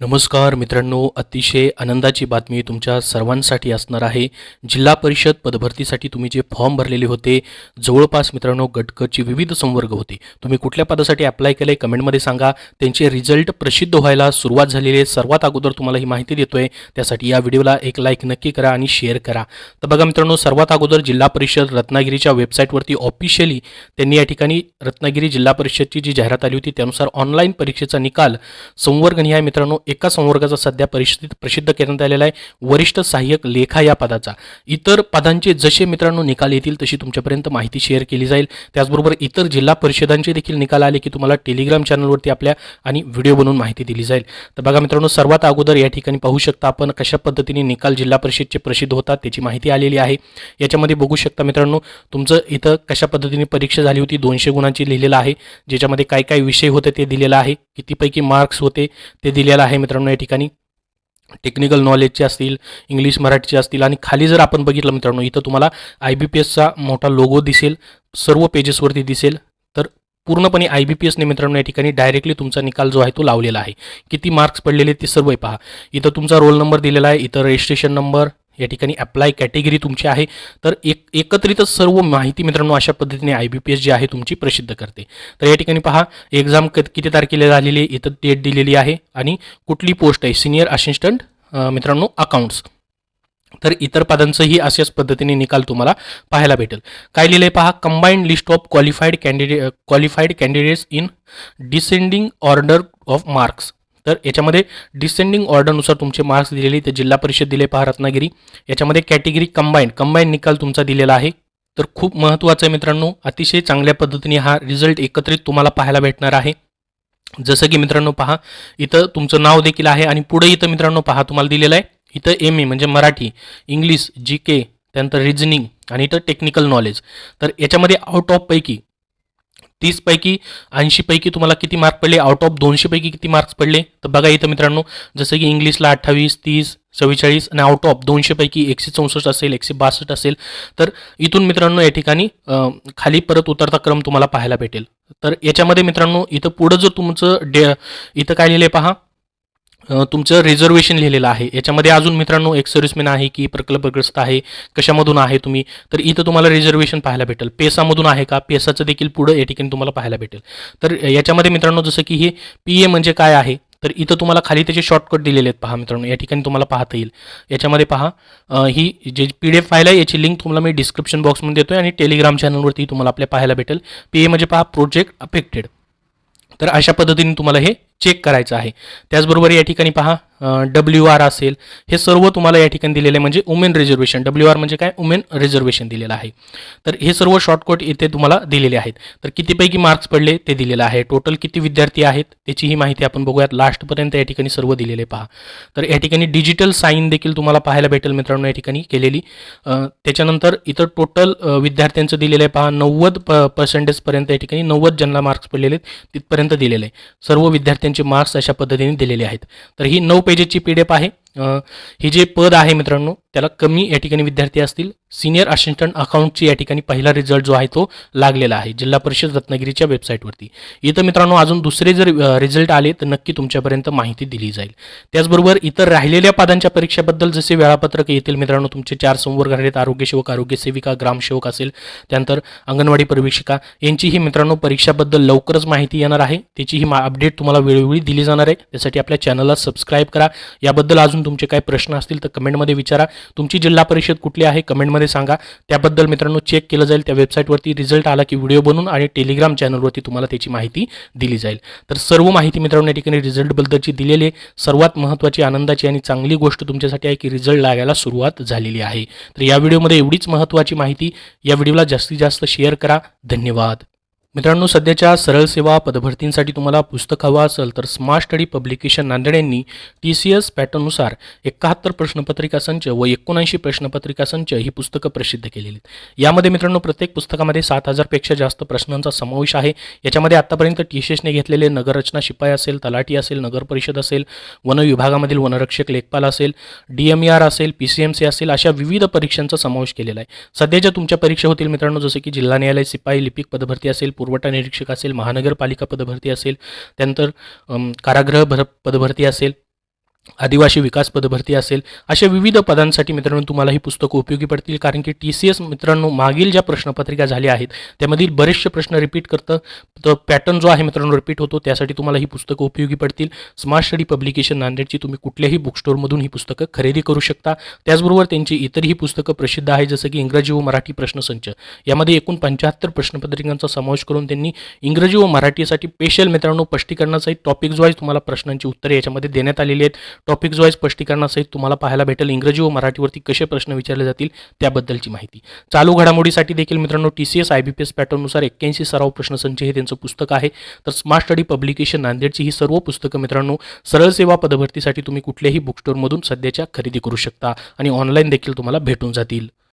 नमस्कार मित्रांनो, अतिशय आनंदाची बातमी तुमच्या सर्वांसाठी असणार आहे। जिल्हा परिषद पदभरतीसाठी तुम्ही जे फॉर्म भरलेले होते, जवळपास मित्रांनो गटकची विविध संवर्ग होते। तुम्ही कुठल्या पदासाठी अप्लाय केले कमेंटमध्ये सांगा। त्यांचे रिझल्ट प्रसिद्ध व्हायला सुरुवात झालेली आहे। सर्वात अगोदर तुम्हाला ही माहिती देतोय, त्यासाठी या व्हिडिओला एक लाईक नक्की करा आणि शेअर करा। तर बघा मित्रांनो, सर्वात अगोदर जिल्हा परिषद रत्नागिरीच्या वेबसाईटवरती ऑफिशियली त्यांनी या ठिकाणी रत्नागिरी जिल्हा परिषदची जी जाहिरात आली होती त्यानुसार ऑनलाईन परीक्षेचा निकाल संवर्गनिहाय मित्रांनो एका संवर्गाचा सध्या प्रसिद्ध करण्यात आलेला आहे, वरिष्ठ सहाय्यक लेखा या पदाचा। इतर पदांचे जसे मित्रांनो निकाल येतील तशी तुमच्यापर्यंत माहिती शेअर केली जाईल। त्याचबरोबर इतर जिल्हा परिषदांचे देखील निकाल आले की तुम्हाला टेलिग्राम चॅनलवरती आपल्या आणि व्हिडिओ बनवून माहिती दिली जाईल। तर बघा मित्रांनो, सर्वात अगोदर या ठिकाणी पाहू शकता आपण कशा पद्धतीने निकाल जिल्हा परिषदचे प्रसिद्ध होतात त्याची माहिती आलेली आहे। याच्यामध्ये बघू शकता मित्रांनो, तुमचं इथं कशा पद्धतीने परीक्षा झाली होती 200 गुणांची लिहिलेलं आहे, ज्याच्यामध्ये काय काय विषय होते ते दिलेलं आहे, कितीपैकी मार्क्स होते ते दिलेलं आहे मित्रांनो। या ठिकाणी टेक्निकल नॉलेजचे असतील, इंग्लिश मराठीचे असतील आणि खाली जर आपण बघितलं मित्रांनो, इथं तुम्हाला IBPSचा मोठा लोगो दिसेल, सर्व पेजेसवरती दिसेल। तर पूर्णपणे IBPSने मित्रांनो या ठिकाणी डायरेक्टली तुमचा निकाल जो आहे तो लावलेला आहे। किती मार्क्स पडलेले ते सर्व पहा। इथं तुमचा रोल नंबर दिलेला आहे, इथं रजिस्ट्रेशन नंबर, या ठिकाणी अप्लाय कॅटेगरी तुमची आहे। तर एकत्रितच सर्व माहिती मित्रांनो अशा पद्धतीने IBPS जी आहे तुमची प्रसिद्ध करते। तर या ठिकाणी पहा, एक्झाम किती तारखेला झालेली आहे, इथं डेट दिलेली आहे आणि कुठली पोस्ट आहे, सिनियर असिस्टंट मित्रांनो अकाउंट्स। तर इतर पदांचंही अशाच पद्धतीने निकाल तुम्हाला पाहायला भेटेल। काय लिहिलंय पहा, combined list of qualified candidates in descending order of marks. तर याच्यामध्ये डिसेंडिंग ऑर्डरनुसार तुमचे मार्क्स दिलेले, ते जिल्हा परिषद दिले पहा रत्नागिरी। याच्यामध्ये कॅटेगरी कंबाईंड निकाल तुमचा दिलेला आहे। तर खूप महत्त्वाचं आहे मित्रांनो, अतिशय चांगल्या पद्धतीने हा रिझल्ट एकत्रित तुम्हाला पाहायला भेटणार आहे। जसं की मित्रांनो पहा, इथं तुमचं नाव देखील आहे आणि पुढे इथं मित्रांनो पहा तुम्हाला दिलेलं आहे, इथं MA म्हणजे मराठी, इंग्लिश, GK, त्यानंतर रिजनिंग आणि इथं टेक्निकल नॉलेज। तर याच्यामध्ये आउट ऑफ पैकी 30 पैकी 80 पैकी तुम्हाला किती मार्क पडले, आउट ऑफ 200 पैकी किती मार्क्स पडले। तर बघा इथं मित्रांनो, जसं की इंग्लिशला 28, 30, 44 आणि आउट ऑफ 200 पैकी 164 असेल, 162 असेल। तर इथून मित्रांनो या ठिकाणी खाली परत उतरता क्रम तुम्हाला पाहायला भेटेल। तर याच्यामध्ये मित्रांनो इथं पुढं जर तुमचं इथं काय लिहिलंय पहा, तुमचं रिझर्वेशन लिहिलेलं आहे। याच्यामध्ये अजून मित्रांनो एक सर्व्हिसमॅन आहे की प्रकल्पग्रस्त आहे, कशामधून आहे तुम्ही, तर इथं तुम्हाला रिझर्वेशन पाहायला भेटेल। पेसामधून आहे का, पेसाचं देखील पुढं या ठिकाणी तुम्हाला पाहायला भेटेल। तर याच्यामध्ये मित्रांनो जसं की हे PA म्हणजे काय आहे, तर इथं तुम्हाला खाली त्याचे शॉर्टकट दिलेले आहेत पहा मित्रांनो, या ठिकाणी तुम्हाला पाहता येईल। याच्यामध्ये पहा, ही जी PDF फाईल आहे याची लिंक तुम्हाला मी डिस्क्रिप्शन बॉक्समध्ये देतोय आणि टेलिग्राम चॅनलवरती तुम्हाला आपल्या पाहायला भेटेल। PA म्हणजे पहा प्रोजेक्ट अफेक्टेड। तर अशा पद्धतीने तुम्हाला हे चेक करायचं आहे। त्याचबरोबर या ठिकाणी पहा WR असेल, हे सर्व तुम्हाला या ठिकाणी दिलेलं आहे, म्हणजे वुमेन रिझर्वेशन। WR म्हणजे काय, वुमेन रिझर्वेशन दिलेलं आहे। तर हे सर्व शॉर्टकट इथे तुम्हाला दिलेले आहेत। तर कितीपैकी मार्क्स पडले ते दिलेलं आहे, टोटल किती विद्यार्थी आहेत त्याची ही माहिती आपण बघूयात। लास्टपर्यंत या ठिकाणी सर्व दिलेले पहा। तर या ठिकाणी डिजिटल साईन देखील तुम्हाला पाहायला भेटेल मित्रांनो या ठिकाणी केलेली। त्याच्यानंतर इथं टोटल विद्यार्थ्यांचं दिलेलं आहे पहा, 90% पर्यंत या ठिकाणी 90 ज्यांना मार्क्स पडलेले तिथपर्यंत दिलेलं आहे। सर्व विद्यार्थ्यांचे मार्क्स अशा पद्धतीने दिलेले आहेत। तर ही 9 पेजेसची PDF आहे। हे जे पद आहे मित्रांनो त्याला कमी या ठिकाणी विद्यार्थी असतील। सिनियर असिस्टंट अकाउंटची या ठिकाणी पहिला रिझल्ट जो आहे तो लागलेला आहे जिल्हा परिषद रत्नागिरीच्या वेबसाईटवरती। इथं मित्रांनो अजून दुसरे जर रिझल्ट आले तर नक्की तुमच्यापर्यंत माहिती दिली जाईल। त्याचबरोबर इतर राहिलेल्या पदांच्या परीक्षेबद्दल जसे वेळापत्रक येतील मित्रांनो, तुमचे 4 संवर्ग आहेत, आरोग्य सेवक, आरोग्य सेविका, ग्रामसेवक असेल, त्यानंतर अंगणवाडी परिवीक्षिका, यांचीही मित्रांनो परीक्षाबद्दल लवकरच माहिती येणार आहे। त्याचीही अपडेट तुम्हाला वेळोवेळी दिली जाणार आहे। त्यासाठी आपल्या चॅनलला सबस्क्राईब करा। याबद्दल अजून तुमचे काय प्रश्न असतील तर कमेंटमध्ये विचारा। तुमची जिल्हा परिषद कुठली आहे कमेंटमध्ये सांगा, त्याबद्दल मित्रांनो चेक केलं जाईल। त्या वेबसाईटवरती रिझल्ट आला की व्हिडिओ बनवून आणि टेलिग्राम चॅनलवरती तुम्हाला त्याची माहिती दिली जाईल। तर सर्व माहिती मित्रांनो या ठिकाणी रिझल्टबद्दलची दिलेली आहे। सर्वात महत्त्वाची, आनंदाची आणि चांगली गोष्ट तुमच्यासाठी आहे की रिझल्ट लागायला सुरुवात झालेली आहे। तर या व्हिडिओमध्ये एवढीच महत्त्वाची माहिती। या व्हिडिओला जास्तीत जास्त शेअर करा। धन्यवाद मित्रांनो। सध्याच्या सरळ सेवा पदभरतींसाठी तुम्हाला पुस्तक हवं असेल तर स्मार्ट स्टडी पब्लिकेशन नांदेड यांनी TCS पॅटर्ननुसार 71 प्रश्नपत्रिका संच व 79 प्रश्नपत्रिका संच ही पुस्तकं प्रसिद्ध केलेली आहेत। यामध्ये मित्रांनो प्रत्येक पुस्तकामध्ये 7000 पेक्षा जास्त प्रश्नांचा समावेश आहे। याच्यामध्ये आतापर्यंत TCSने घेतलेले नगररचना शिपाई असेल, तलाठी असेल, नगर परिषद असेल, वन विभागामधील वनरक्षक लेखपाल असेल, DMER असेल, PCMC असेल, अशा विविध परीक्षांचा समावेश केलेला आहे। सध्याच्या तुमच्या परीक्षा होतील मित्रांनो, जसे की जिल्हा न्यायालय शिपाई, लिपिक पदभरती असेल, पुरवठा निरीक्षक असेल, महानगरपालिका पदभरती असेल, त्यानंतर कारागृह पदभरती असेल, आदिवासी विकास पदभरती असेल, अशा विविध पदांसाठी मित्रांनो तुम्हाला ही पुस्तकं उपयोगी पडतील. कारण की TCS मित्रांनो मागील ज्या प्रश्नपत्रिका झाल्या आहेत त्यामधील बरेचसे प्रश्न रिपीट करतं. तर पॅटर्न जो आहे मित्रांनो रिपीट होतो, त्यासाठी तुम्हाला ही पुस्तकं उपयोगी पडतील. स्मार्ट स्टडी पब्लिकेशन नांदेडची तुम्ही कुठल्याही बुक स्टोअरमधून ही पुस्तकं खरेदी करू शकता. त्याचबरोबर त्यांची इतरही पुस्तकं प्रसिद्ध आहेत, जसं की इंग्रजी व मराठी प्रश्नसंच. यामध्ये एकूण 75 प्रश्नपत्रिकांचा समावेश करून त्यांनी इंग्रजी व मराठीसाठी स्पेशल मित्रांनो स्पष्टीकरणाचा एक टॉपिक वाईज तुम्हाला प्रश्नांची उत्तरे याच्यामध्ये देण्यात आलेली आहेत. टॉपिक्स वाईज स्पष्टीकरणासहित तुम्हाला पाहायला भेटेल इंग्रजी व मराठीवरती कसे प्रश्न विचारले जातील त्याबद्दलची माहिती. चालू घडामोडीसाठी देखील मित्रांनो TCS IBPS पॅटर्ननुसार 81 सराव प्रश्नसंच हे त्यांचं पुस्तक आहे. तर स्मार्ट स्टडी पब्लिकेशन नांदेडची ही सर्व पुस्तकं मित्रांनो सरळ सेवा पदभरतीसाठी तुम्ही कुठल्याही बुक स्टोअरमधून सध्याच्या खरेदी करू शकता आणि ऑनलाईन देखील तुम्हाला भेटून जातील.